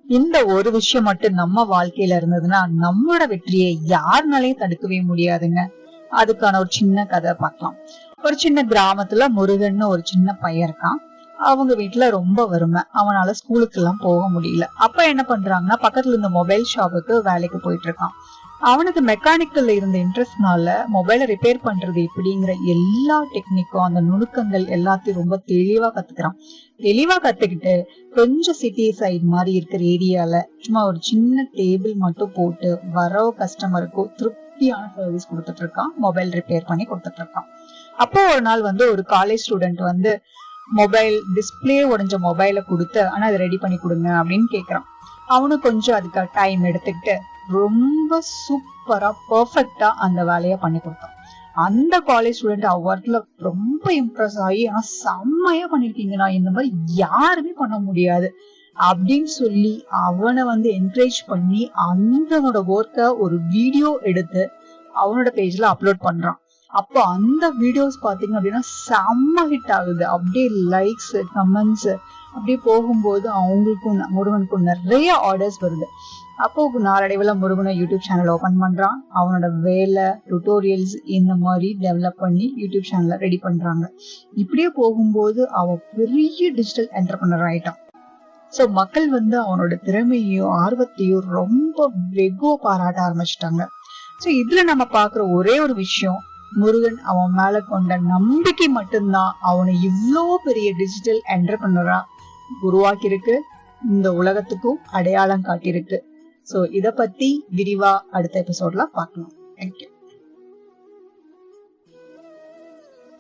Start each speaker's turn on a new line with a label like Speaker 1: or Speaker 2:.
Speaker 1: இந்த ஒரு விஷயம் மட்டும் நம்ம வாழ்க்கையில இருந்ததுன்னா நம்மளோட வெற்றியை யாருனாலையும் தடுக்கவே முடியாதுங்க. அதுக்கான ஒரு சின்ன கதை பார்க்கலாம். ஒரு சின்ன கிராமத்துல முருகன் ஒரு சின்ன பையன் இருக்கான். அவங்க வீட்டுல ரொம்ப வறுமை. அவனால ஸ்கூலுக்கு எல்லாம் போக முடியல. அப்ப என்ன பண்றாங்கன்னா, பக்கத்துல இருந்த மொபைல் ஷாப்புக்கு வேலைக்கு போயிட்டு இருக்கான். அவனுக்கு மெக்கானிக்கல்ல இருந்த இன்ட்ரெஸ்ட்னால மொபைலை ரிப்பேர் பண்றது எப்படிங்கிற எல்லா டெக்னிக்கும், அந்த நுணுக்கங்கள் எல்லாத்தையும் ரொம்ப தெளிவா கத்துக்கிறான். தெளிவா கத்துக்கிட்டு கொஞ்சம் சிட்டி சைட் மாதிரி இருக்கிற ஏரியால சும்மா ஒரு சின்ன டேபிள் மட்டும் போட்டு வர கஸ்டமருக்கு திருப்தியான சர்வீஸ் கொடுத்துட்டு இருக்கான். மொபைல் ரிப்பேர் பண்ணி கொடுத்துட்டு இருக்கான். அப்போ ஒரு நாள் ஒரு காலேஜ் ஸ்டூடெண்ட் மொபைல் டிஸ்பிளே உடைஞ்ச மொபைலை கொடுத்து, ஆனா அதை ரெடி பண்ணி கொடுங்க அப்படின்னு கேக்குறான். அவனு கொஞ்சம் அதுக்கு டைம் எடுத்துக்கிட்டு ரொம்ப சூப்பரா பெர்ஃபெக்டா அந்த வேலையை பண்ணி கொடுத்தான். அந்த காலேஜ் ஸ்டூடெண்ட் அவர்ல ரொம்ப இம்ப்ரெஸ் ஆகி, ஆனா செம்மையா பண்ணிருக்கீங்கண்ணா, இந்த மாதிரி யாருமே பண்ண முடியாது அப்படின்னு சொல்லி அவனை என்கரேஜ் பண்ணி அந்த ஒர்க்கை ஒரு வீடியோ எடுத்து அவனோட பேஜ்ல அப்லோட் பண்றான். அப்போ அந்த வீடியோஸ் பாத்தீங்க அப்படின்னா செம்ம ஹிட் ஆகுது. அப்படியே லைக்ஸ், கமெண்ட்ஸ் அப்படியே போகும்போது அவங்களுக்கும் முருகனுக்கும் நிறைய ஆர்டர்ஸ் வருது. அப்போ நாளடைவுல முருகனை யூடியூப் சேனல் ஓபன் பண்றான். அவனோட வேலை, டுட்டோரியல்ஸ் இந்த மாதிரி டெவலப் பண்ணி யூடியூப் சேனலை ரெடி பண்றாங்க. இப்படியே போகும்போது அவன் பெரிய டிஜிட்டல் என்டர்பிரனர் ஆயிட்டான். சோ மக்கள் அவனோட திறமையையும் ஆர்வத்தையும் ரொம்ப வெகுவா பாராட்ட ஆரம்பிச்சிட்டாங்க. சோ இதுல நம்ம பாக்குற ஒரே ஒரு விஷயம், முருகன் அவன் மேல கொண்ட நம்பிக்கை மட்டும்தான் அவனை இவ்வளோ பெரிய டிஜிட்டல் என்டர்பிரனரா உருவாக்கி இருக்கு, இந்த உலகத்துக்கும் அடையாளம் காட்டியிருக்கு. சோ இத பத்தி விரிவா அடுத்த எபிசோட்ல பார்க்கலாம். தேங்க்யூ.